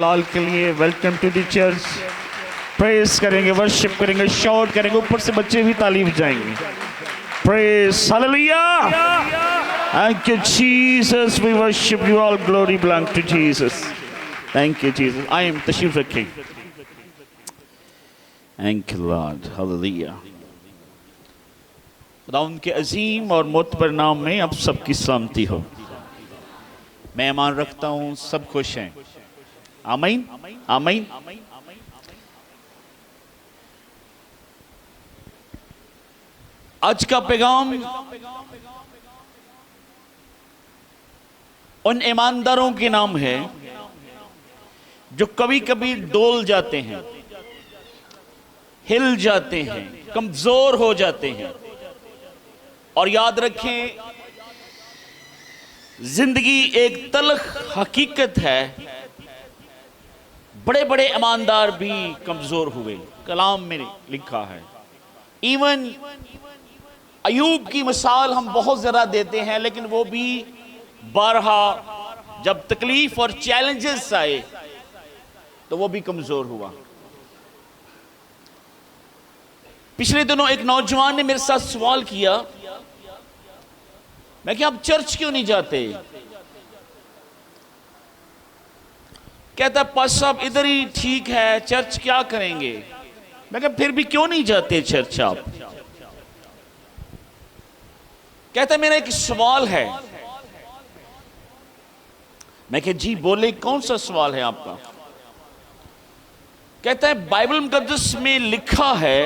लाल के लिए welcome to the church. Praise करेंगे, वर्शिप करेंगे, शॉट करेंगे, ऊपर से बच्चे भी ताली बजाएंगे। Praise hallelujah, thank you Jesus, we worship you, all glory belong to Jesus. Thank you Jesus. I am तशरीफ रखें। Thank you Lord, hallelujah. खुदा उनके अजीम और मोतबर नाम में आप सबकी सलामती हो। मैं ईमान रखता हूँ सब खुश हैं। आमीन आमीन। आज का पैगाम उन ईमानदारों के नाम है जो कभी कभी डोल जाते हैं, हिल जाते हैं, कमजोर हो जाते हैं। और याद रखें, जिंदगी एक तल्ख हकीकत है, बड़े बड़े ईमानदार भी कमजोर हुए। कलाम में लिखा है। इवन अयूब की मिसाल हम बहुत ज़्यादा देते हैं, लेकिन वो भी बारहा जब तकलीफ और चैलेंजेस आए तो वो भी कमजोर हुआ। पिछले दिनों एक नौजवान ने मेरे साथ सवाल किया, मैं क्या आप चर्च क्यों नहीं जाते? कहता पास साहब इधर ही ठीक है, चर्च क्या करेंगे? मैं कहा फिर भी क्यों नहीं जाते चर्च आप? कहता मेरा एक सवाल है। मैं कहा जी बोले, कौन सा सवाल है आपका? कहता है बाइबल मुकद्दस में लिखा है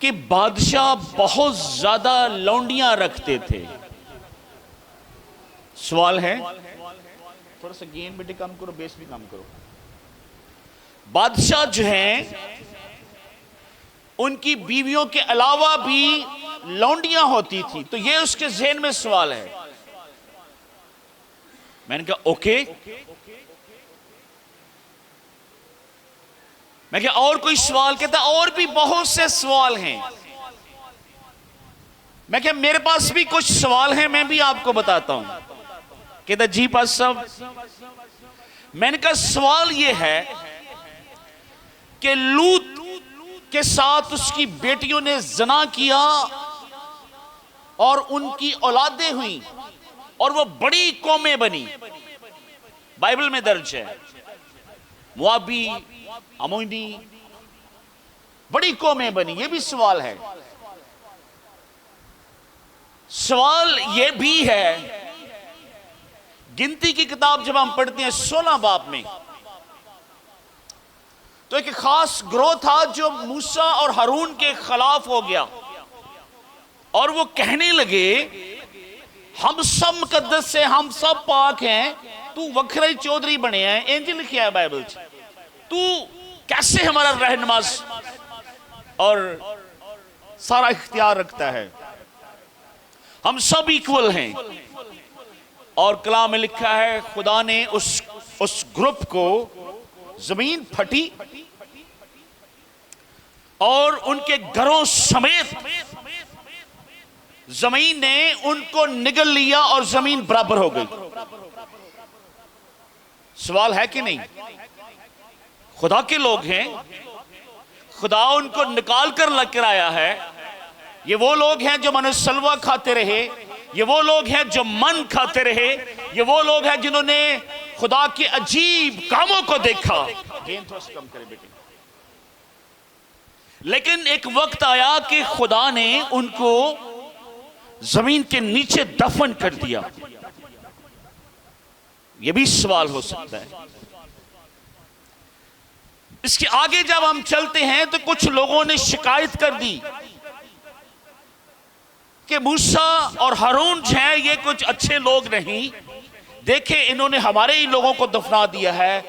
कि बादशाह बहुत ज्यादा लौंडियां रखते थे। सवाल है, थोड़ा सा गेन बेटे कम करो, बेस भी कम करो। बादशाह जो हैं उनकी बीवियों के अलावा भी लौंडियां होती थी। तो ये उसके ज़हन में सवाल है। मैंने कहा ओके। मैं क्या और कोई सवाल? कहता और भी बहुत से सवाल हैं। मैं क्या मेरे पास भी कुछ सवाल हैं, मैं भी आपको बताता हूं। कहता जी पास साहब। मैंने कहा सवाल यह है कि लूत के साथ उसकी बेटियों ने ज़ना किया और उनकी औलादें हुई और वो बड़ी कौमें बनी। बाइबल में दर्ज है, मुआबी, अमोनी, बड़ी कौमें बनी। ये भी सवाल है। सवाल ये भी है, गिनती की किताब जब हम पढ़ते हैं 16 बाब में, तो एक खास ग्रोह था जो मूसा और हारून के खिलाफ हो गया और वो कहने लगे हम सब मुकद्दस से, हम सब पाक हैं, तू वखरे चौधरी बने हैं। इंज लिखा है बाइबल च, तू कैसे हमारा रहनुमा और सारा इख्तियार रखता है? हम सब इक्वल हैं। और कलाम में लिखा है खुदा ने उस ग्रुप को, जमीन फटी और उनके घरों समेत जमीन ने उनको निगल लिया और जमीन बराबर हो गई। सवाल है कि नहीं? खुदा के लोग हैं, खुदा उनको निकाल कर लेकर आया है। ये वो लोग हैं जो मनसलवा खाते रहे, ये वो लोग हैं जो मन खाते रहे, ये वो लोग हैं जिन्होंने खुदा के अजीब कामों को देखा। कम करे बेटे। लेकिन एक वक्त आया कि खुदा ने उनको जमीन के नीचे दफन कर दिया। यह भी सवाल हो सकता है। इसके आगे जब हम चलते हैं तो कुछ लोगों ने शिकायत कर दी कि मूसा और हारून जो हैं ये कुछ अच्छे लोग नहीं, देखे इन्होंने हमारे ही लोगों को दफना दिया है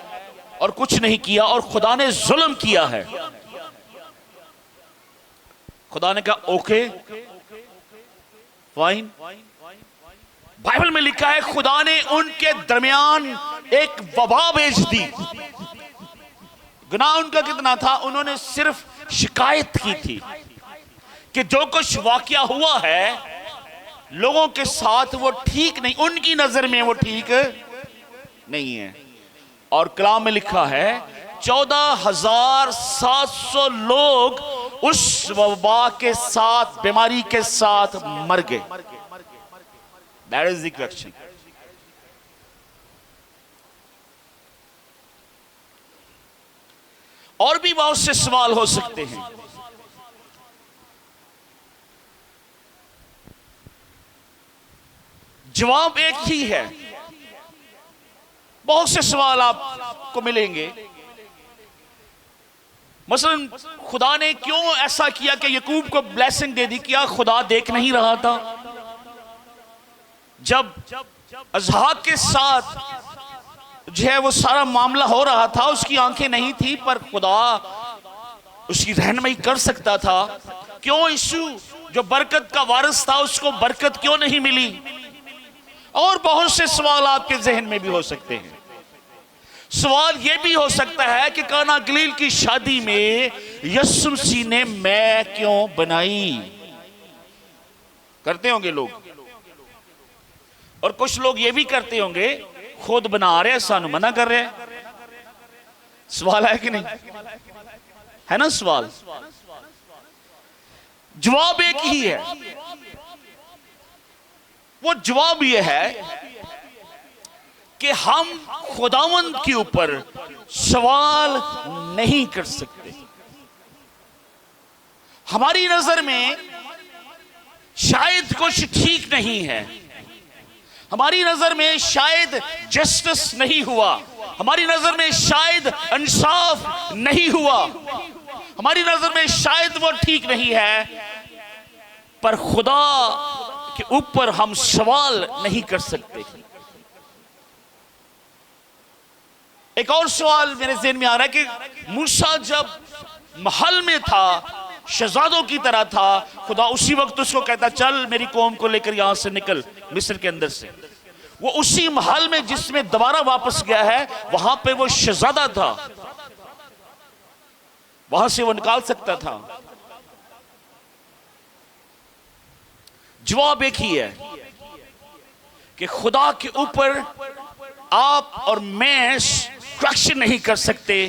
और कुछ नहीं किया और खुदा ने जुल्म किया है। खुदा ने कहा ओके फाइन। बाइबल में लिखा है खुदा ने उनके दरमियान एक वबा भेज दी। गुनाह उनका कितना था? उन्होंने सिर्फ शिकायत की थी कि जो कुछ वाकया हुआ है लोगों के साथ वो ठीक नहीं, उनकी नजर में वो ठीक नहीं है। और कलाम में लिखा है 14,700 लोग उस वबा के साथ, बीमारी के साथ मर गए। That is the question. और भी बहुत से सवाल हो सकते हैं। जवाब एक ही है। बहुत से सवाल आपको मिलेंगे। मसलन खुदा ने क्यों ऐसा किया कि यकूब को ब्लेसिंग दे दी? क्या खुदा देख नहीं रहा था? जब इसहाक के साथ जो है वो सारा मामला हो रहा था, उसकी आंखें नहीं थी, पर खुदा उसकी रहनुमाई कर सकता था। क्यों यीशु जो बरकत का वारिस था उसको बरकत क्यों नहीं मिली? और बहुत से सवाल आपके जहन में भी हो सकते हैं। सवाल यह भी हो सकता है कि काना गलील की शादी में यीशु मसीह ने मैं क्यों बनाई? करते होंगे लोग। और कुछ लोग ये भी करते होंगे, खुद बना रहे सानू मना कर रहे। सवाल है कि नहीं? है ना सवाल? जवाब एक ही है। वो जवाब ये है कि हम खुदावंद के ऊपर सवाल नहीं कर सकते। हमारी नजर में शायद कुछ ठीक नहीं है, हमारी नजर में शायद जस्टिस नहीं हुआ, हमारी नजर में शायद इंसाफ नहीं हुआ, हमारी नजर में शायद वो ठीक नहीं है, पर खुदा के ऊपर हम सवाल नहीं कर सकते। एक और सवाल मेरे ज़हन में आ रहा है कि मूसा जब महल में था, शहजादों की तरह था, खुदा उसी वक्त उसको कहता चल मेरी कौम को लेकर यहां से निकल मिस्र के अंदर से। वो उसी महल में जिसमें दोबारा वापस गया है, वहां पे वो शहजादा था, वहां से वो निकाल सकता था। जवाब एक ही है कि खुदा के ऊपर आप और मैं क्वेश्चन नहीं कर सकते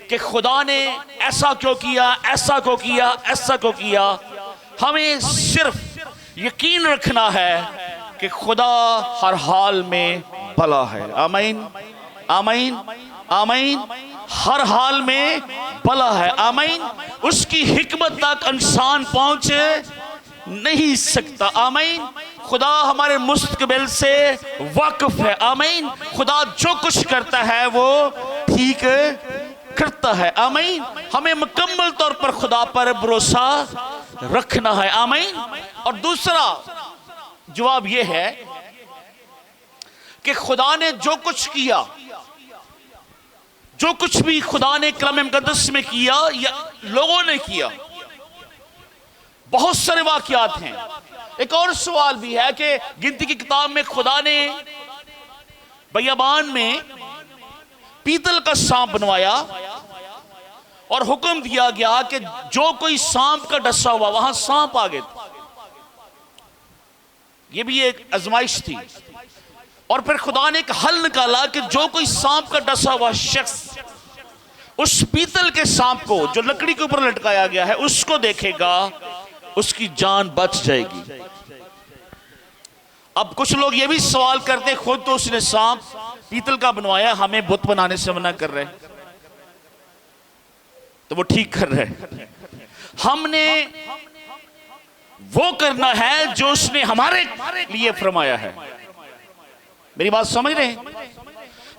कि खुदा ने ऐसा क्यों किया, ऐसा क्यों किया, ऐसा क्यों किया। हमें सिर्फ यकीन रखना है कि खुदा हर हाल में भला है। आमीन, आमीन, आमीन। हर हाल में भला है। आमीन। उसकी हिकमत तक इंसान पहुंच नहीं सकता। आमीन। खुदा हमारे मुस्तकबिल से वाकिफ है। आमीन। खुदा जो कुछ करता है वो ठीक करता है। आमीन। हमें मुकम्मल तौर पर खुदा पर भरोसा रखना है। आमीन। और दूसरा जवाब यह है कि खुदा ने जो कुछ किया, जो कुछ भी खुदा ने कलाम मुकद्दस में किया या लोगों ने किया, बहुत सारे वाकयात हैं। एक और सवाल भी है कि गिनती की किताब में खुदा ने बियाबान में पीतल का सांप बनवाया और हुक्म दिया गया कि जो कोई सांप का डसा हुआ, वहां सांप आ गए। यह भी एक आजमाइश थी। और फिर खुदा ने एक हल निकाला कि जो कोई सांप का डसा हुआ शख्स उस पीतल के सांप को जो लकड़ी के ऊपर लटकाया गया है उसको देखेगा, उसकी जान बच जाएगी। अब कुछ लोग ये भी सवाल करते, खुद तो उसने सांप पीतल का बनवाया, हमें बुत बनाने से मना कर रहे, तो वो ठीक कर रहे। हमने वो करना है जो उसने हमारे लिए फरमाया है। मेरी बात समझ रहे हैं?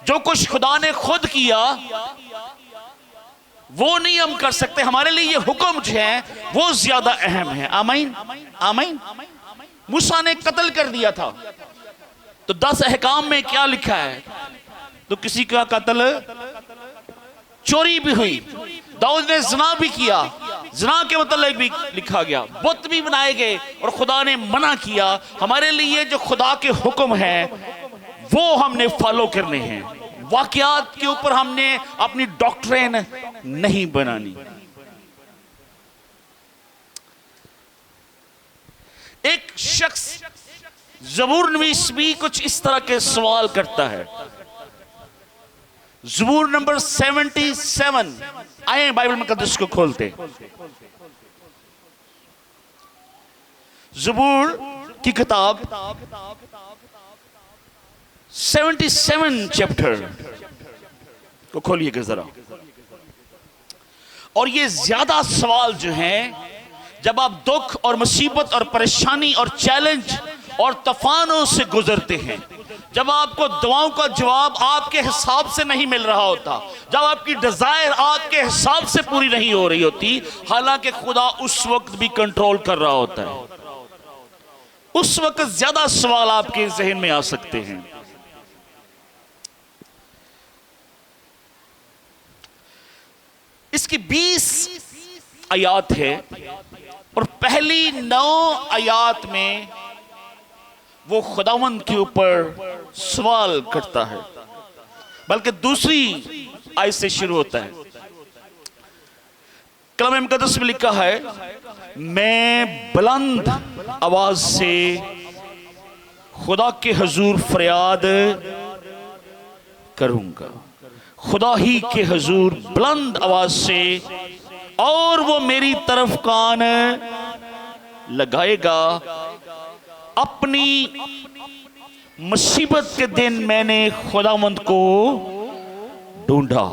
जो कुछ खुदा ने खुद किया वो नहीं हम कर सकते, हमारे लिए ये हुक्म जो है वो ज्यादा अहम है। आमीन, आमीन। मूसा ने कत्ल कर दिया था, तो 10 अहकाम में क्या लिखा है? तो किसी का कत्ल, चोरी भी हुई, दाऊद ने ज़िना भी किया, ज़िना के मतलब भी लिखा गया, बुत भी बनाए गए और खुदा ने मना किया। हमारे लिए जो खुदा के हुक्म है वो हमने फॉलो करने हैं। वाकयात के ऊपर हमने अपनी डॉक्ट्रिन नहीं बनानी। एक शख्स ज़बूर नवीस भी कुछ इस तरह के सवाल करता है ज़बूर नंबर 77। आए बाइबल मुकद्दस को खोलते। ज़बूर की किताब 77 चैप्टर को खोलिएगा जरा। और ये ज्यादा सवाल जो हैं, जब आप दुख और मुसीबत और परेशानी और चैलेंज और तूफानों से गुजरते हैं, जब आपको दुआओं का जवाब आपके हिसाब से नहीं मिल रहा होता, जब आपकी डिजायर आपके हिसाब से पूरी नहीं हो रही होती, हालांकि खुदा उस वक्त भी कंट्रोल कर रहा होता है, उस वक्त ज्यादा सवाल आपके जहन में आ सकते हैं। इसकी 20 आयात है और पहली 9 आयात में वो खुदावंद के ऊपर सवाल करता है, बल्कि दूसरी आयत से शुरू होता है। कलाम मुकद्दस में लिखा है, मैं बुलंद आवाज से खुदा के हुजूर फरियाद करूंगा, खुदा ही के हुजूर बुलंद आवाज से, और वो मेरी तरफ कान लगाएगा। अपनी मुसीबत के दिन मैंने खुदावंद को ढूंढा,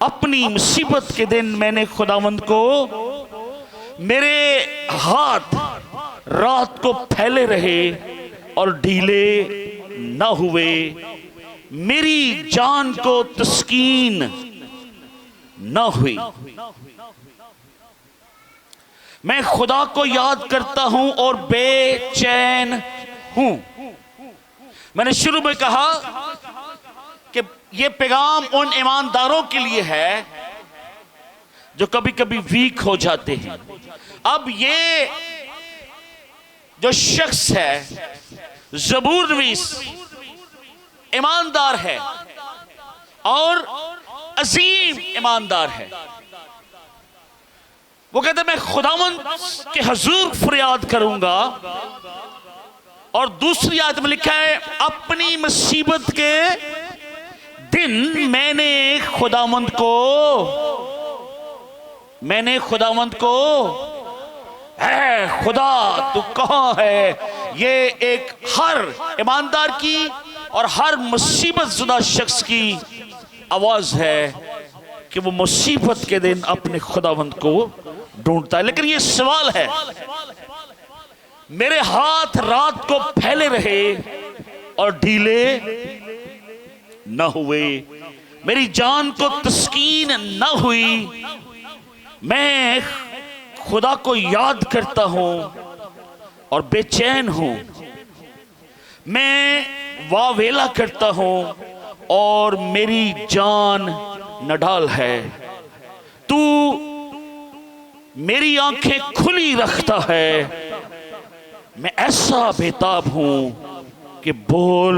अपनी मुसीबत के दिन मैंने खुदावंद को, मेरे हाथ रात को फैले रहे और ढीले ना हुए, मेरी जान को तस्कीन ना हुई। मैं खुदा को याद करता हूं और बेचैन हूं। मैंने शुरू में कहा कि यह पैगाम उन ईमानदारों के लिए है जो कभी कभी वीक हो जाते हैं। अब ये जो शख्स है ज़बूर नवीस ईमानदार है और अजीम ईमानदार है। वो कहते हैं मैं खुदावंद के हुजूर फरियाद करूंगा, और दूसरी आयत में लिखा है, अपनी मुसीबत के दिन मैंने खुदावंद को है खुदा तू कहां है। ये एक हर ईमानदार की और हर मुसीबत ज़ुदा शख्स की आवाज है कि वो मुसीबत के दिन अपने खुदावंद को ढूंढता है। लेकिन ये सवाल है, मेरे हाथ रात को फैले रहे और ढीले न हुए, मेरी जान को तस्कीन न हुई, मैं खुदा को याद करता हूं और बेचैन हूं, मैं वावेला करता हूं और मेरी जान नडाल है। तू मेरी आंखें खुली रखता है, मैं ऐसा बेताब हूं कि बोल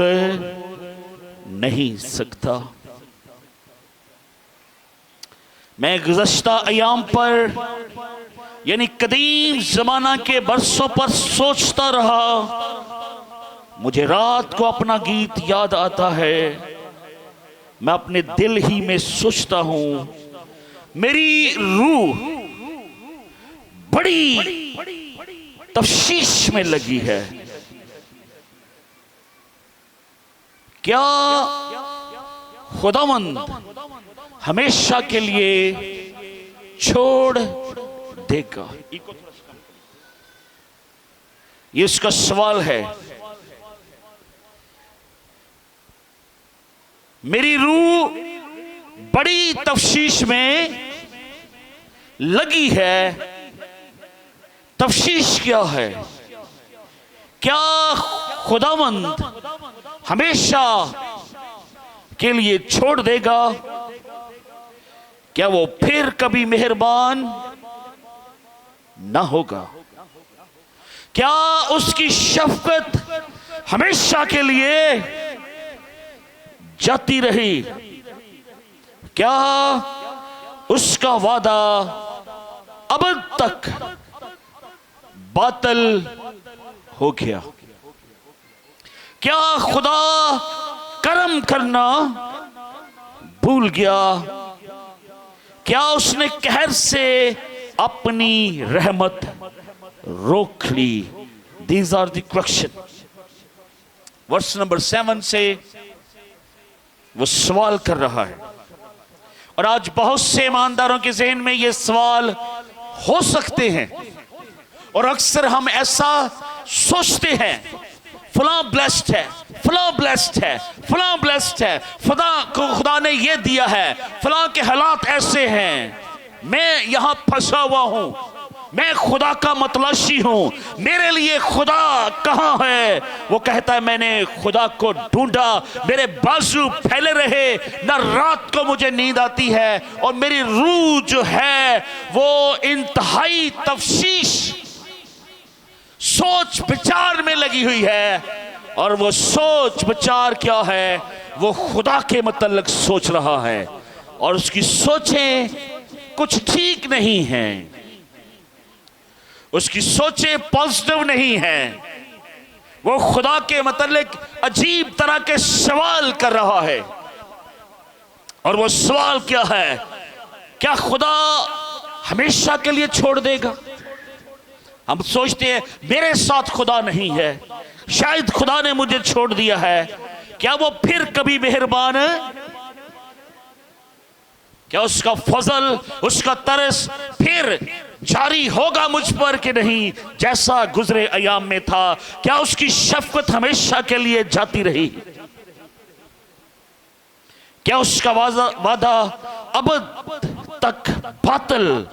नहीं सकता। मैं गुज़श्ता अयाम पर यानी कदीम जमाना के बरसों पर सोचता रहा। मुझे रात को अपना गीत याद आता है, मैं अपने दिल ही में सोचता हूं, मेरी रूह बड़ी तफ्शीश में लगी है। क्या खुदावंद हमेशा के लिए छोड़ देगा? ये इसका सवाल है। मेरी रूह बड़ी तफ्शीश में लगी है। तफ्शीश क्या है? क्या खुदावंद हमेशा के लिए छोड़ देगा? क्या वो फिर कभी मेहरबान ना होगा? क्या उसकी शफकत हमेशा के लिए जाती रही? क्या उसका वादा अब तक बातिल हो गया? क्या खुदा करम करना भूल गया? क्या उसने कहर से अपनी रहमत रोक ली? These are the question. Verse number 7 से वो सवाल कर रहा है, और आज बहुत से ईमानदारों के जहन में ये सवाल हो सकते हैं, और अक्सर हम ऐसा सोचते हैं, फलां ब्लेस्ड है, फलां ब्लेस्ड है, फलां ब्लेस्ड है, फलां को खुदा ने ये दिया है, फलां के हालात ऐसे हैं, मैं यहां फंसा हुआ हूं, मैं खुदा का मतलाशी हूं, मेरे लिए खुदा कहां है? वो कहता है मैंने खुदा को ढूंढा, मेरे बाजू फैले रहे, न रात को मुझे नींद आती है, और मेरी रूह जो है वो इंतहाई तफशीश, सोच विचार में लगी हुई है। और वो सोच विचार क्या है? वो खुदा के मतलब सोच रहा है, और उसकी सोचें कुछ ठीक नहीं हैं, उसकी सोचें पॉजिटिव नहीं हैं। वो खुदा के मतलब अजीब तरह के सवाल कर रहा है, और वो सवाल क्या है? क्या खुदा हमेशा के लिए छोड़ देगा? हम सोचते हैं मेरे साथ खुदा नहीं है, शायद खुदा ने मुझे छोड़ दिया है। क्या वो फिर कभी मेहरबान है? क्या उसका फजल, उसका तरस फिर जारी होगा मुझ पर कि नहीं, जैसा गुजरे अयाम में था? क्या उसकी शफकत हमेशा के लिए जाती रही? क्या उसका वादा अब तक बातिल?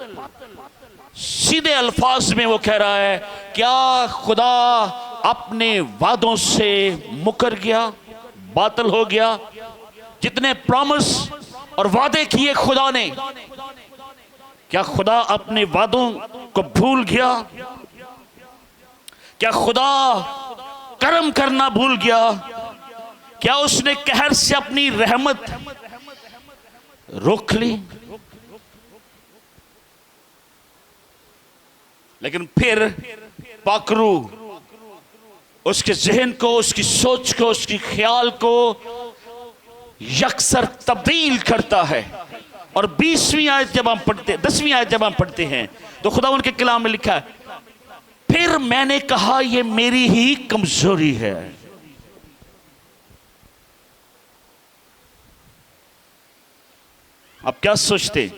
सीधे अल्फाज में वो कह रहा है, क्या खुदा अपने वादों से मुकर गया, बातिल हो गया? जितने प्रॉमिस और वादे किए खुदा ने, क्या खुदा अपने वादों को भूल गया? क्या खुदा कर्म करना भूल गया? क्या उसने कहर से अपनी रहमत रोक ली? लेकिन फिर पाकरू उसके जहन को, उसकी सोच को, उसकी ख्याल को यकसर तब्दील करता है। और 20वीं आयत जब हम पढ़ते, 10वीं आयत जब हम पढ़ते हैं, तो खुदा उनके कलाम में लिखा है, फिर मैंने कहा ये मेरी ही कमजोरी है। आप क्या सोचते?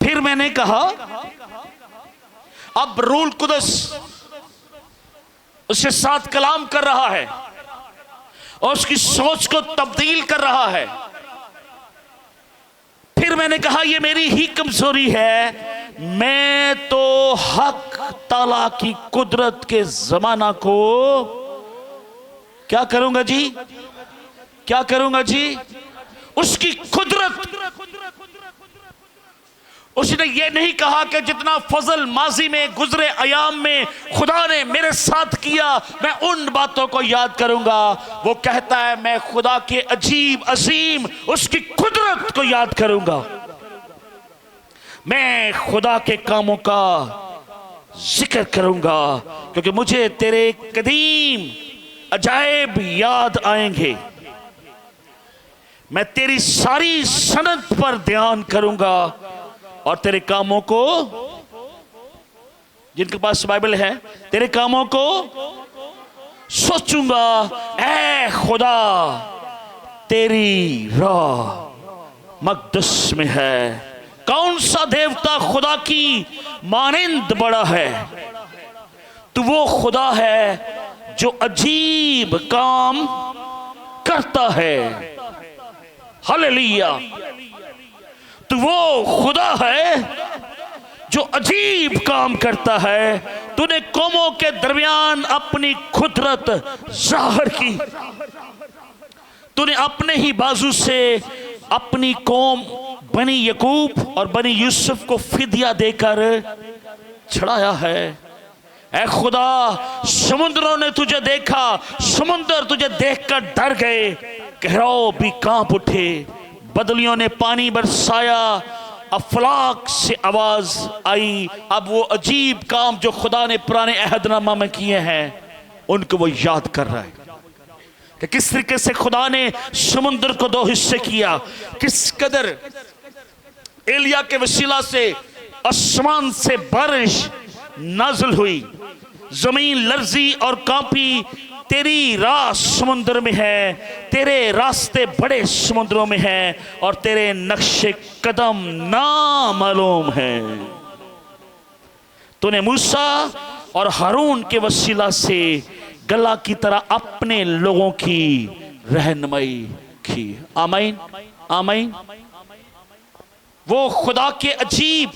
फिर मैंने कहा, अब रूल कुदस उसके साथ कलाम कर रहा है और उसकी सोच को तब्दील कर रहा है। फिर मैंने कहा ये मेरी ही कमजोरी है, मैं तो हक ताला की कुदरत के जमाना को क्या करूंगा जी? क्या करूंगा जी? उसकी कुदरत। उसने ये नहीं कहा कि जितना फजल माजी में गुजरे अयाम में खुदा ने मेरे साथ किया मैं उन बातों को याद करूंगा। वो कहता है मैं खुदा के अजीब अजीम उसकी कुदरत को याद करूंगा, मैं खुदा के कामों का जिक्र करूंगा, क्योंकि मुझे तेरे कदीम अजायब याद आएंगे। मैं तेरी सारी सनत पर ध्यान करूंगा और तेरे कामों को, जिनके पास बाइबल है, तेरे कामों को सोचूंगा। ऐ खुदा तेरी राह मक़दस में है। कौन सा देवता खुदा की मानिंद बड़ा है? तो वो खुदा है जो अजीब काम करता है। हालेलुया। तो वो खुदा है जो अजीब काम करता है। तूने कौमों के दरमियान अपनी कुदरत जाहिर की। तूने अपने ही बाजू से अपनी कौम बनी यकूब और बनी यूसुफ को फिदिया देकर छड़ाया है। ऐ खुदा, समुद्रों ने तुझे देखा, समुद्र तुझे देखकर डर गए, गहराव भी कांप उठे, बदलियों ने पानी बरसाया, अफलाक से आवाज आई। अब वो अजीब काम जो खुदा ने पुराने अहदनामा में किए हैं उनको वो याद कर रहा है। कि किस तरीके से खुदा ने समुद्र को दो हिस्से किया, किस कदर एलिया के वसीला से आसमान से बारिश नाज़िल हुई, जमीन लर्जी और कांपी। तेरी राह समुद्र में है, तेरे रास्ते बड़े समुद्रों में हैं, और तेरे नक्शे कदम नामालूम हैं। तूने मूसा और हारून के वसीला से गला की तरह अपने लोगों की रहनुमाई की। आमीन आमीन। वो खुदा के अजीब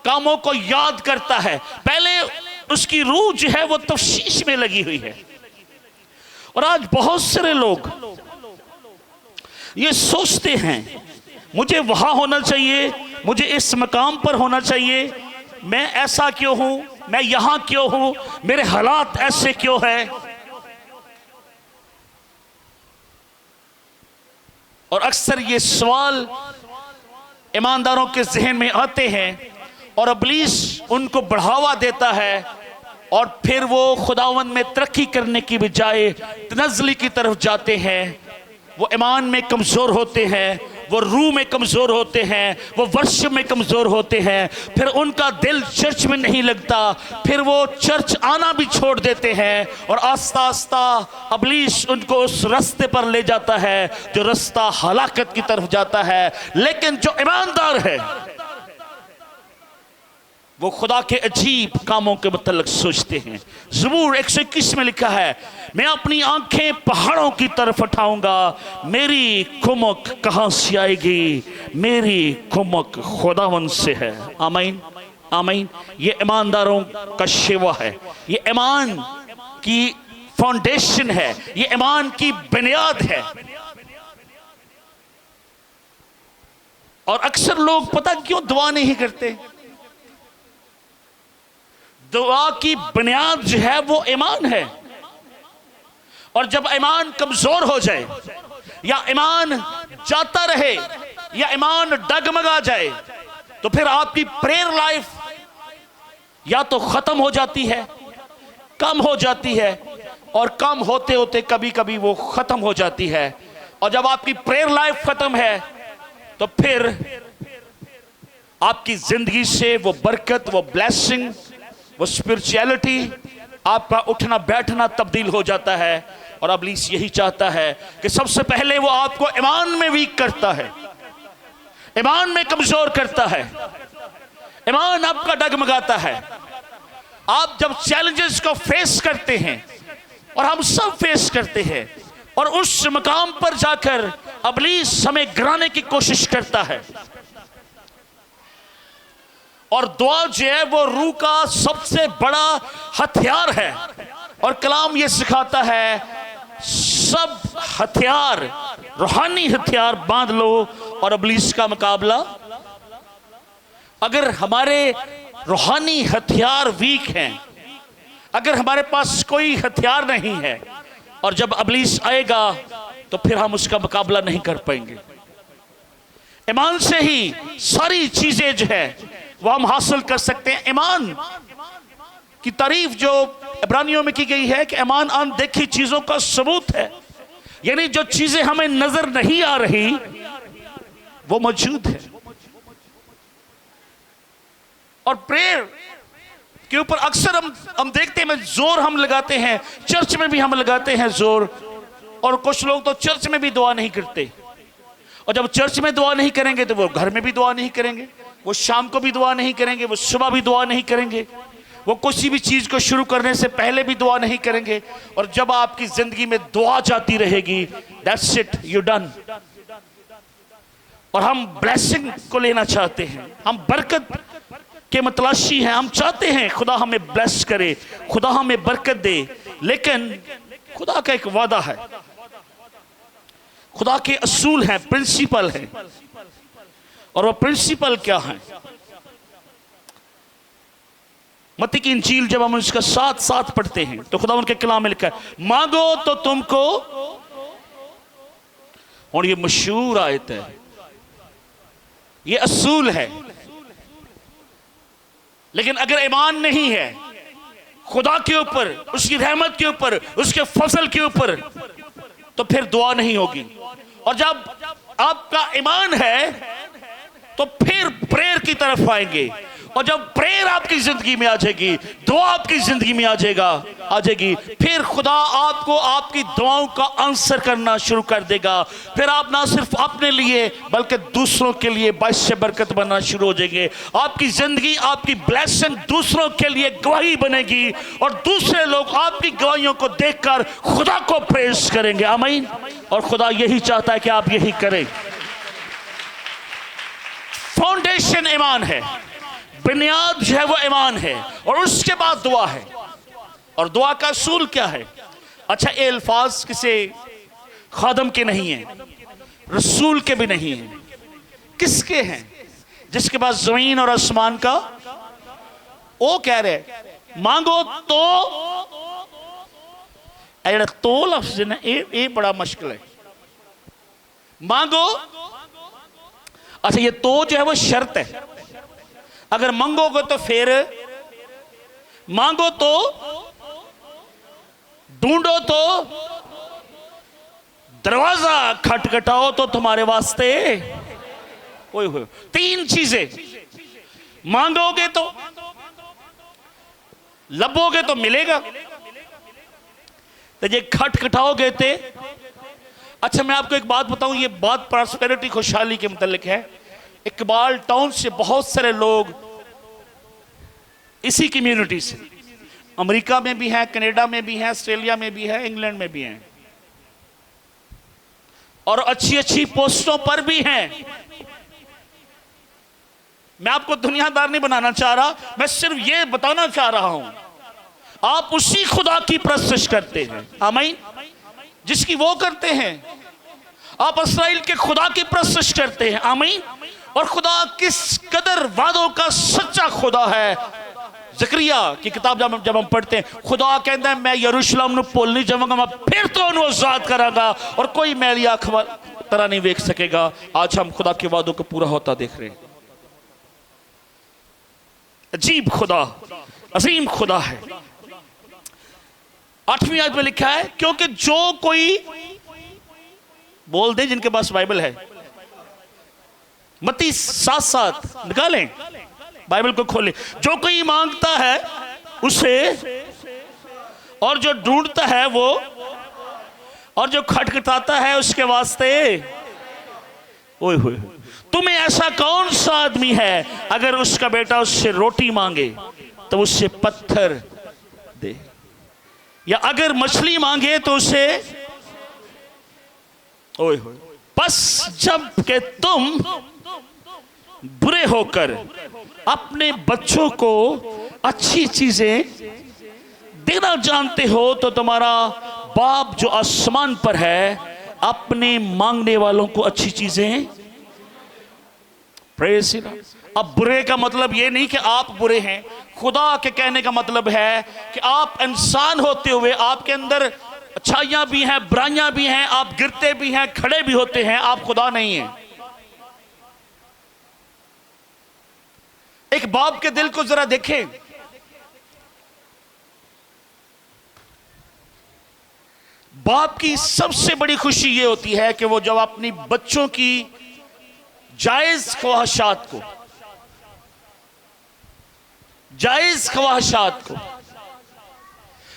कामों को याद करता है। पहले उसकी रूह जो है वो तफ्शीश में लगी हुई है। और आज बहुत सारे लोग ये सोचते हैं मुझे वहां होना चाहिए, मुझे इस मकाम पर होना चाहिए, मैं ऐसा क्यों हूं, मैं यहां क्यों हूं, मेरे हालात ऐसे क्यों है। और अक्सर ये सवाल ईमानदारों के जहन में आते हैं और इब्लीस उनको बढ़ावा देता है, और फिर वो खुदावंद में तरक्की करने की बजाय तनज़्ज़ुली की तरफ जाते हैं। वो ईमान में कमज़ोर होते हैं, वो रूह में कमज़ोर होते हैं, वो वर्शिप में कमज़ोर होते हैं। फिर उनका दिल चर्च में नहीं लगता, फिर वो चर्च आना भी छोड़ देते हैं, और आस्ता आस्ता इब्लीस उनको उस रास्ते पर ले जाता है जो रास्ता हलाकत की तरफ जाता है। लेकिन जो ईमानदार है वो खुदा के अजीब कामों के मतलब सोचते हैं। ज़बूर 121 में लिखा है, मैं अपनी आंखें पहाड़ों की तरफ उठाऊंगा, मेरी कुमक कहां से आएगी, मेरी कुमक खुदावंद से है। आमीन आमीन। ये ईमानदारों का शेवा है, ये ईमान की फाउंडेशन है, ये ईमान की बुनियाद है। और अक्सर लोग पता क्यों दुआ नहीं करते? दुआ की बुनियाद जो है वो ईमान है। और जब ईमान कमजोर हो जाए, या ईमान जाता रहे, या ईमान डगमगा जाए, तो फिर आपकी प्रेयर लाइफ या तो खत्म हो जाती है, कम हो जाती है, और कम होते होते कभी कभी वो खत्म हो जाती है। और जब आपकी प्रेयर लाइफ खत्म है तो फिर आपकी जिंदगी से वो बरकत, वो ब्लेसिंग, वो स्पिरिचुअलिटी, आपका उठना बैठना तब्दील हो जाता है। और इब्लीस यही चाहता है कि सबसे पहले वो आपको ईमान में वीक करता है, ईमान में कमजोर करता है, ईमान आपका डगमगाता है। आप जब चैलेंजेस को फेस करते हैं, और हम सब फेस करते हैं, और उस मकाम पर जाकर इब्लीस हमें गिराने की कोशिश करता है। और दुआ जो है वो रूह का सबसे बड़ा हथियार है। और कलाम ये सिखाता है, सब हथियार, रूहानी हथियार बांध लो और इब्लीस का मुकाबला। अगर हमारे रूहानी हथियार वीक हैं, अगर हमारे पास कोई हथियार नहीं है, और जब इब्लीस आएगा तो फिर हम उसका मुकाबला नहीं कर पाएंगे। ईमान से ही सारी चीजें जो है वो हम हासिल कर सकते हैं। ईमान की तारीफ जो इब्रानियों में की गई है कि ईमान अनदेखी चीजों का सबूत है, यानी जो चीजें हमें नजर नहीं आ रही वो मौजूद है। और प्रेयर के ऊपर अक्सर हम देखते हैं, जोर हम लगाते हैं, चर्च में भी हम लगाते हैं जोर, और कुछ लोग तो चर्च में भी दुआ नहीं करते। और जब चर्च में दुआ नहीं करेंगे तो वो घर में भी दुआ नहीं करेंगे, वो शाम को भी दुआ नहीं करेंगे, वो सुबह भी दुआ नहीं करेंगे, वो किसी भी चीज को शुरू करने से पहले भी दुआ नहीं करेंगे। और जब आपकी जिंदगी में दुआ जाती रहेगी, दैट्स इट, यू डन। और हम ब्लेसिंग को लेना चाहते हैं, हम बरकत के मतलाशी हैं, हम चाहते हैं खुदा हमें ब्लेस करे, खुदा हमें बरकत दे। लेकिन खुदा का एक वादा है, खुदा के असूल हैं, प्रिंसिपल हैं। और वो प्रिंसिपल क्या है? मत्ती की इंजील जब हम उसका साथ साथ पढ़ते हैं तो खुदा उनके कलाम में लिखा है, मांगो तो तुमको। और ये मशहूर आयत है, ये असूल है। लेकिन अगर ईमान नहीं है खुदा के ऊपर, उसकी रहमत के ऊपर, उसके फजल के ऊपर, तो फिर दुआ नहीं होगी। और जब आपका ईमान है तो फिर प्रेयर की तरफ आएंगे। और जब प्रेयर आपकी जिंदगी में आ जाएगी, दुआ आपकी जिंदगी में आ जाएगी, फिर खुदा आपको आपकी दुआओं का आंसर करना शुरू कर देगा। फिर आप ना सिर्फ अपने लिए बल्कि दूसरों के लिए बाइस बरकत बनना शुरू हो जाएंगे। आपकी जिंदगी, आपकी ब्लेसिंग दूसरों के लिए गवाही बनेगी और दूसरे लोग आपकी गवाहियों को देखकर खुदा को प्रेज करेंगे। आमीन। और खुदा यही चाहता है कि आप यही करें। फाउंडेशन ईमान है, बुनियाद जो है वो ईमान है, और उसके बाद दुआ है। और दुआ का असूल क्या है? अच्छा, ये अल्फाज किसी खादम के नहीं हैं, रसूल के भी नहीं हैं। किसके हैं? जिसके पास जमीन और आसमान का, वो कह रहे मांगो तो। तो लफ्ज ना ये बड़ा मुश्किल है। मांगो, अच्छा ये तो जो है वो शर्त है। अगर मांगोगे तो फिर मांगो तो, ढूंढो तो, दरवाजा खटखटाओ तो तुम्हारे वास्ते। ओए तीन चीजें, मांगोगे तो, लबोगे तो मिलेगा, तो ये खटखटाओगे ते। अच्छा मैं आपको एक बात बताऊं, ये बात प्रॉस्पेरिटी, खुशहाली के मुतालिक है। इकबाल टाउन से बहुत सारे लोग इसी कम्युनिटी से, अमेरिका में भी हैं, कनाडा में भी हैं, ऑस्ट्रेलिया में भी है, इंग्लैंड में भी हैं, और अच्छी अच्छी पोस्टों पर भी हैं। मैं आपको दुनियादार नहीं बनाना चाह रहा, मैं सिर्फ ये बताना चाह रहा हूं, आप उसी खुदा की परस्तिश करते हैं। आमीन। जिसकी वो करते हैं। आप इस्राएल के खुदा की परस्तिश करते हैं। आमीन। और खुदा किस कदर वादों का सच्चा खुदा है। ज़करिया की किताब जब हम पढ़ते हैं, खुदा कहता है मैं यरूशलेम ਨੂੰ ਭੁੱਲ नहीं जाऊंगा, मैं फिर तो उन्हें आजाद करांगा और कोई मैली आंख तरह नहीं देख सकेगा। आज हम खुदा के वादों को पूरा होता देख रहे हैं। अजीब खुदा, अजीम खुदा है। 8वीं आयत में लिखा है, क्योंकि जो कोई, बोल दे जिनके पास बाइबल है, मत्ती 7:7 निकालें, बाइबल को खोलें। जो कोई मांगता है उसे, और जो ढूंढता है वो, और जो खटखटाता है उसके वास्ते। ओए होए, तुम्हें ऐसा कौन सा आदमी है अगर उसका बेटा उससे रोटी मांगे तो उससे पत्थर दे, या अगर मछली मांगे तो उसे। ओए होए, बस जब के तुम बुरे होकर अपने बच्चों को अच्छी चीजें देना जानते हो तो तुम्हारा बाप जो आसमान पर है अपने मांगने वालों को अच्छी चीजें। Praise the Lord. अब बुरे का मतलब ये नहीं कि आप बुरे हैं, खुदा के कहने का मतलब है कि आप इंसान होते हुए आपके अंदर अच्छाइयां भी हैं, बुराइयां भी हैं, आप गिरते भी हैं, खड़े भी होते हैं, आप खुदा नहीं हैं। एक बाप के दिल को जरा देखें। बाप की सबसे बड़ी खुशी यह होती है कि वो जब अपनी बच्चों की जायज ख्वाहिशात को,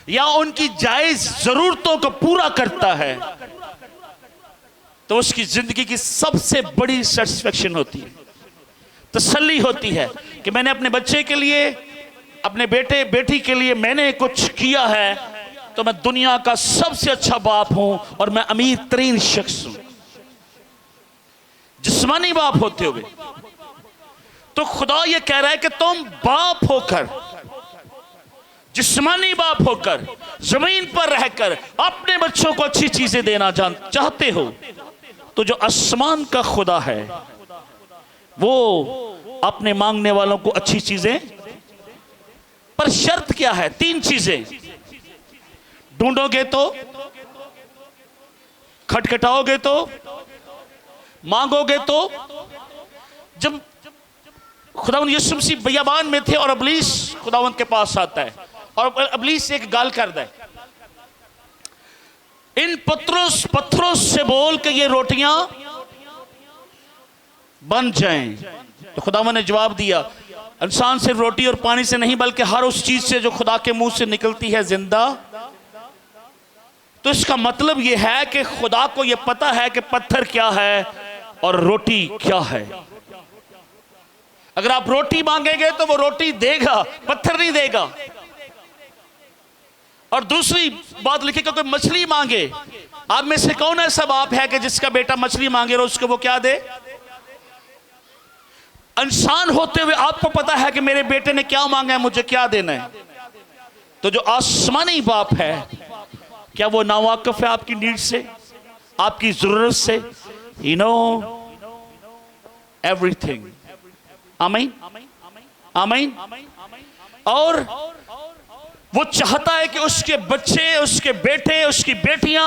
या उनकी जायज जरूरतों को पूरा करता है, तो उसकी जिंदगी की सबसे बड़ी सेटिस्फेक्शन होती है, तसल्ली होती है कि मैंने अपने बच्चे के लिए, अपने बेटे बेटी के लिए मैंने कुछ किया है, तो मैं दुनिया का सबसे अच्छा बाप हूं और मैं अमीर तरीन शख्स हूं। जिस्मानी बाप होते हुए तो खुदा यह कह रहा है कि तुम बाप होकर, जिस्मानी बाप होकर, जमीन पर रहकर अपने बच्चों को अच्छी चीजें देना चाहते हो, तो जो आसमान का खुदा है वो अपने मांगने वालों को अच्छी चीजें, पर शर्त क्या है? 3 चीजें। ढूंढोगे तो, खटखटाओगे तो, मांगोगे तो। जब खुदावंद यीशु मसीह बियाबान में थे और इब्लीस खुदावंद के पास आता है और इब्लीस एक गाल करता है, इन पत्थरों से बोल के ये रोटियां बन जाएं। तो खुदावंद ने जवाब दिया, इंसान सिर्फ रोटी और पानी से नहीं बल्कि हर उस चीज से जो खुदा के मुंह से निकलती है जिंदा। तो इसका मतलब यह है कि खुदा को यह पता है कि पत्थर क्या है और रोटी क्या है। अगर आप रोटी मांगेंगे तो वो रोटी देगा, पत्थर नहीं देगा। और दूसरी बात लिखी, कोई मछली मांगे, आप में से कौन ऐसा बाप है कि जिसका बेटा मछली मांगे और उसको वो क्या दे? इंसान होते हुए आपको पता है कि मेरे बेटे ने क्या मांगा है, मुझे क्या देना है। तो जो आसमानी बाप है, क्या वो नावाकिफ है आपकी नीड से, आपकी जरूरत से? You know everything. आमीन, आमीन। और वो चाहता है कि उसके बच्चे, उसके बेटे, उसकी बेटियां,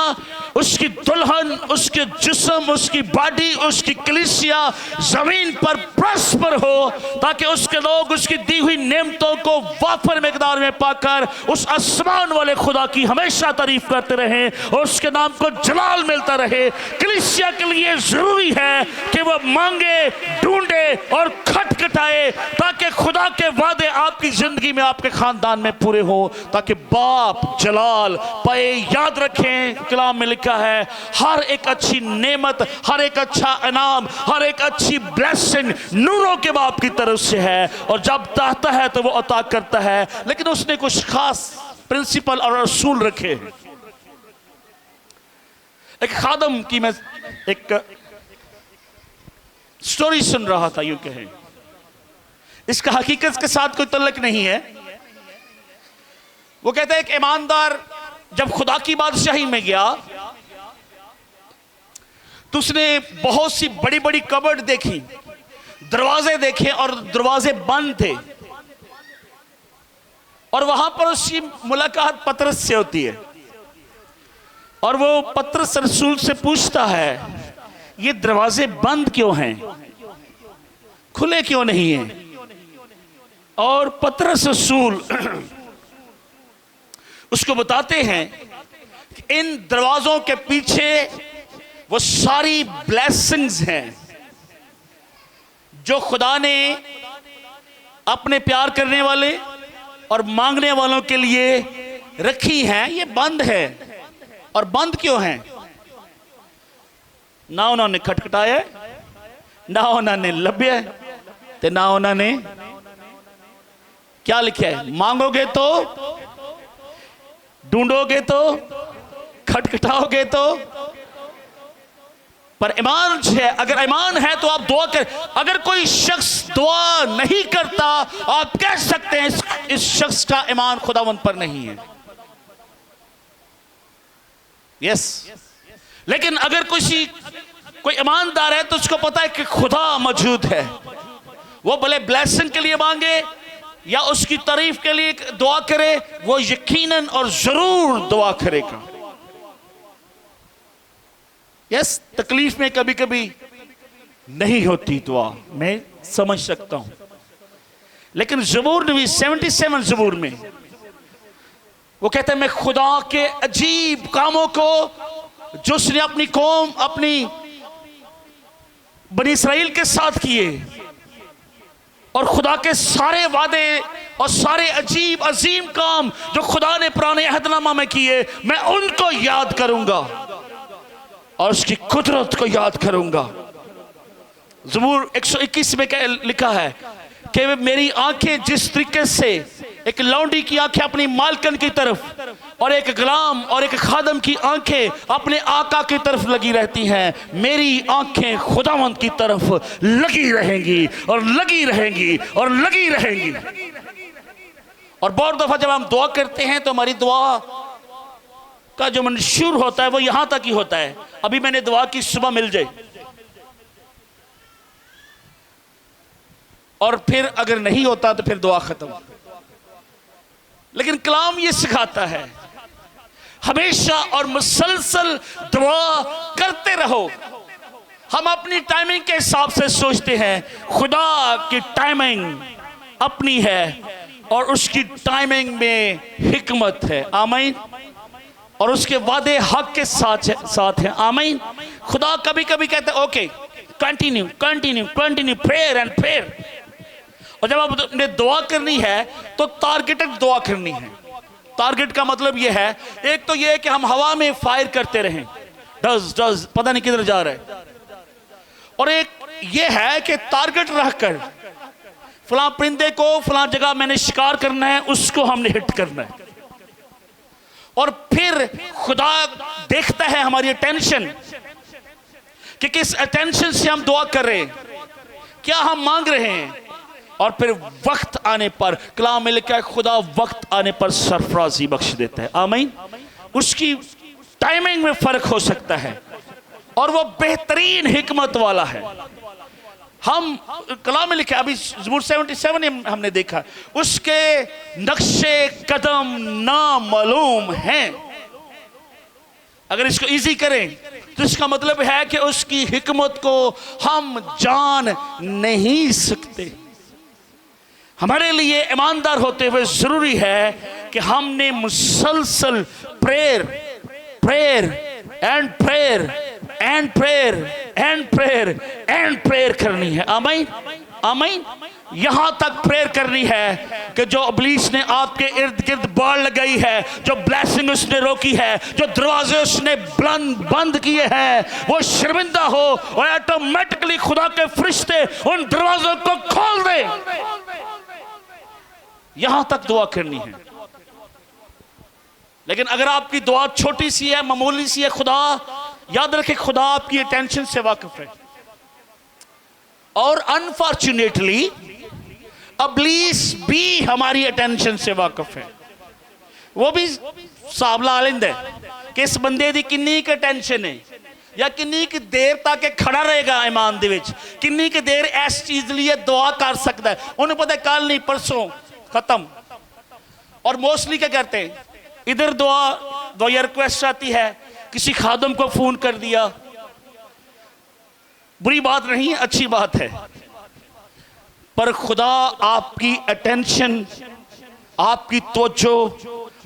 उसकी दुल्हन, उसके जिस्म, उसकी बॉडी, उसकी कलीसिया जमीन पर प्रॉस्पर हो, ताकि उसके लोग उसकी दी हुई नेमतों को वाफर मिकदार में पाकर उस आसमान वाले खुदा की हमेशा तारीफ करते रहें और उसके नाम को जलाल मिलता रहे। कलीसिया के लिए जरूरी है कि वह मांगे, ढूंढे और खटखटाए, ताकि खुदा के वादे आपकी जिंदगी में, आपके खानदान में पूरे हो, ताकि बाप जलाल पाए। याद रखें, कलाम में लिखा है, हर एक अच्छी नेमत, हर एक अच्छा इनाम, हर एक अच्छी ब्लेसिंग नूरों के बाप की तरफ से है, और जब चाहता है तो वो अता करता है। लेकिन उसने कुछ खास प्रिंसिपल और असूल रखे। एक खादम की मैं एक स्टोरी सुन रहा था, यूं कहें, इसका हकीकत के साथ कोई तल्लुक नहीं है। वो कहता है एक ईमानदार जब खुदा की बादशाही में गया तो उसने बहुत सी बड़ी बड़ी कबर्ड देखी, दरवाजे देखे और दरवाजे बंद थे, और वहां पर उसकी मुलाकात पतरस से होती है। और वो पतरस रसूल से पूछता है, ये दरवाजे बंद क्यों हैं, खुले क्यों नहीं हैं? और पतरस रसूल उसको बताते हैं कि इन दरवाजों के पीछे वो सारी ब्लेसिंग्स हैं जो खुदा ने अपने प्यार करने वाले और मांगने वालों के लिए रखी हैं। ये बंद है। और बंद क्यों हैं? ना उन्होंने खटखटाया, ना उन्होंने लभ्या, ते ना उन्होंने क्या लिखा है, मांगोगे तो, ढूंढोगे तो, खटखटाओगे तो। पर ईमान है, अगर ईमान है तो आप दुआ कर। अगर कोई शख्स दुआ नहीं करता, आप कह सकते हैं इस शख्स का ईमान खुदावंद पर नहीं है। यस। लेकिन अगर कोई ईमानदार है तो उसको पता है कि खुदा मौजूद है, वो भले ब्लेसिंग के लिए मांगे या उसकी तारीफ के लिए दुआ करे, वो यकीनन और जरूर दुआ करेगा। यस, तकलीफ में कभी कभी नहीं होती दुआ, मैं समझ सकता हूं। लेकिन ज़बूर नबी 77 ज़बूर में वो कहते हैं, मैं खुदा के अजीब कामों को जो उसने अपनी कौम, अपनी बनी इसराइल के साथ किए, और खुदा के सारे वादे और सारे अजीब अजीम काम जो खुदा ने पुराने अहदनामा में किए, मैं उनको याद करूंगा और उसकी कुदरत को याद करूंगा। ज़बूर 121 में लिखा है कि मेरी आंखें जिस तरीके से एक लौंडी की आंखें अपनी मालकन की तरफ और एक गुलाम और एक खादम की आंखें अपने आका की तरफ लगी रहती हैं, मेरी आंखें खुदावंद की तरफ लगी रहेंगी और लगी रहेंगी और लगी रहेंगी। और बहुत दफा जब हम दुआ करते हैं तो हमारी दुआ का जो मंशूर होता है वो यहां तक ही होता है, अभी मैंने दुआ की, सुबह मिल जाए। और फिर अगर नहीं होता तो फिर दुआ खत्म। लेकिन कलाम ये सिखाता है हमेशा और मुसलसल दुआ करते रहो। हम अपनी टाइमिंग के हिसाब से सोचते हैं, खुदा की टाइमिंग अपनी है और उसकी टाइमिंग में हिकमत है। आमीन, और उसके वादे हक के साथ हैं। आमीन। खुदा कभी कभी कहता है okay continue continue continue prayer and prayer. और जब आपने दुआ करनी है तो टारगेटेड दुआ करनी है। टारगेट का मतलब यह है, एक तो यह है कि हम हवा में फायर करते रहें, डज डज पता नहीं किधर जा रहा है, और एक यह है कि टारगेट रखकर फलां परिंदे को फलां जगह मैंने शिकार करना है, उसको हमने हिट करना है। और फिर खुदा देखता है हमारी अटेंशन कि किस अटेंशन से हम दुआ कर रहे हैं, क्या हम मांग रहे हैं। और फिर वक्त आने पर कलाम में लिखा है खुदा वक्त आने पर सरफराजी बख्श देता है। आमीन। उसकी टाइमिंग में फर्क हो सकता है और वो बेहतरीन हिकमत वाला है। हम कलाम में लिखा, अभी ज़बूर 77 हमने देखा, उसके नक्शे कदम ना मालूम हैं। अगर इसको इजी करें तो इसका मतलब है कि उसकी हिकमत को हम जान नहीं सकते। हमारे लिए ईमानदार होते हुए जरूरी है कि हमने मुसलसल prayer prayer and prayer and prayer and prayer and prayer करनी है। आमीन आमीन। यहां तक प्रेयर करनी है कि जो इब्लीस ने आपके इर्द गिर्द बाड़ लगाई है, जो ब्लेसिंग उसने रोकी है, जो दरवाजे उसने बंद किए हैं, वो शर्मिंदा हो और ऑटोमेटिकली खुदा के फरिश्ते उन दरवाजों को खोल दे। यहां तक दुआ करनी है। लेकिन अगर आपकी दुआ छोटी सी है, मामूली सी है, खुदा याद रखे खुदा आपकी अटेंशन से वाकिफ है। और अनफॉर्चुनेटली इब्लीस भी हमारी अटेंशन से वाकिफ है। वो भी साबला आलिंद है कि इस बंदे दी किन्नी की अटेंशन है, या किन्नी की देर तक खड़ा रहेगा ईमान दे विच, किन्नी की देर इस चीज लिए दुआ कर सकता है। उन्हें पता है कल नहीं परसों खत्म। और मोस्टली क्या करते हैं, इधर दुआ या रिक्वेस्ट आती है, किसी खादम को फोन कर दिया, बुरी बात नहीं है, अच्छी बात है, पर खुदा आपकी अटेंशन, आपकी तवज्जो,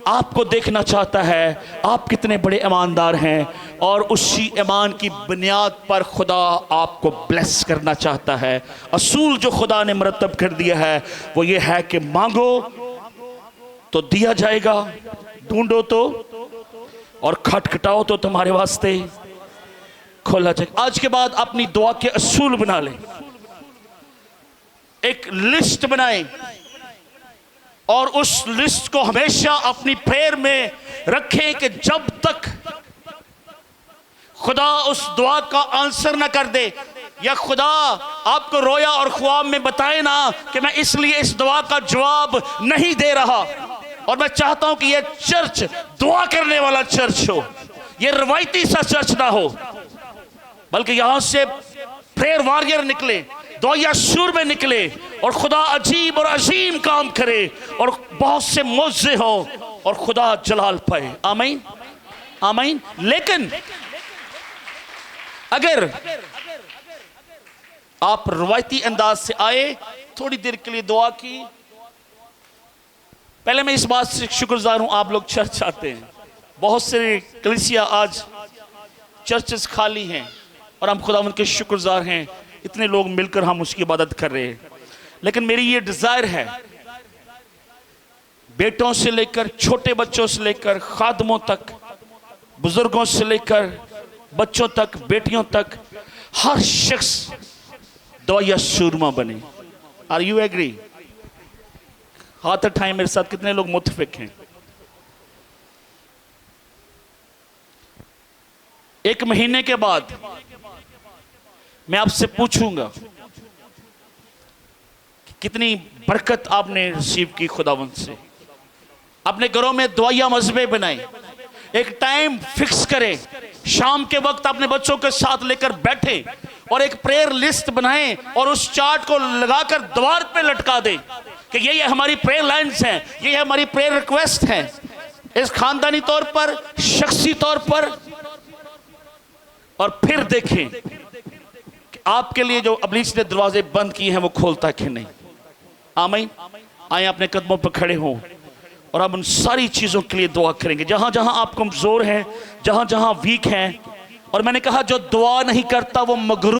आपको देखना चाहता है आप कितने बड़े ईमानदार हैं, और उसी ईमान की बुनियाद पर खुदा आपको ब्लेस करना चाहता है। असूल जो खुदा ने मरतब कर दिया है वो ये है कि मांगो तो दिया जाएगा, ढूंढो तो, और खटखटाओ तो तुम्हारे वास्ते खोला जाएगा। आज के बाद अपनी दुआ के असूल बना लें, एक लिस्ट बनाएं और उस लिस्ट को हमेशा अपनी प्रेयर में रखें कि जब तक खुदा उस दुआ का आंसर ना कर दे, या खुदा आपको रोया और ख्वाब में बताए ना कि मैं इसलिए इस दुआ का जवाब नहीं दे रहा, और मैं चाहता हूं कि यह चर्च दुआ करने वाला चर्च हो, यह रवायती सा चर्च ना हो, बल्कि यहां से प्रेयर वॉरियर निकले, दुआ सूर में निकले, और खुदा अजीब और अजीम काम करे, और बहुत से मौजे हो, और खुदा जलाल पाए। आमीन आमीन। लेकिन अगर आप रवायती अंदाज से आए, थोड़ी देर के लिए दुआ की, पहले मैं इस बात से शुक्रगुजार हूं आप लोग चर्च आते हैं। बहुत से कलीसिया आज चर्चेस खाली हैं और हम खुदावंद के शुक्रगुजार हैं, इतने लोग मिलकर हम उसकी इबादत कर रहे हैं। लेकिन मेरी ये डिजायर है, बेटों से लेकर छोटे बच्चों से लेकर खादमों तक, बुजुर्गों से लेकर बच्चों तक, बेटियों तक, हर शख्स दुआ सूरमा बने। Are you agree? हाथ उठाएं मेरे साथ, कितने लोग मुत्तफिक हैं? एक महीने के बाद मैं आपसे पूछूंगा कि कितनी बरकत आपने रिसीव की खुदावंद से। अपने घरों में दुआया मजबे बनाए, एक टाइम फिक्स करें, शाम के वक्त अपने बच्चों के साथ लेकर बैठे और एक प्रेयर लिस्ट बनाएं, और उस चार्ट को लगाकर द्वार पे लटका दें कि ये हमारी प्रेयर लाइन्स हैं, ये हमारी प्रेयर रिक्वेस्ट हैं, इस खानदानी तौर पर, शख्सी तौर पर। और फिर देखें कि आपके लिए जो इब्लीस ने दरवाजे बंद किए हैं वो खोलता कि नहीं। आमीन। आए अपने कदमों पर खड़े हों और अब उन सारी चीज़ों के लिए दुआ करेंगे जहाँ जहाँ आप कमज़ोर हैं, जहाँ जहाँ वीक हैं। और मैंने कहा जो दुआ नहीं करता वो मगरूर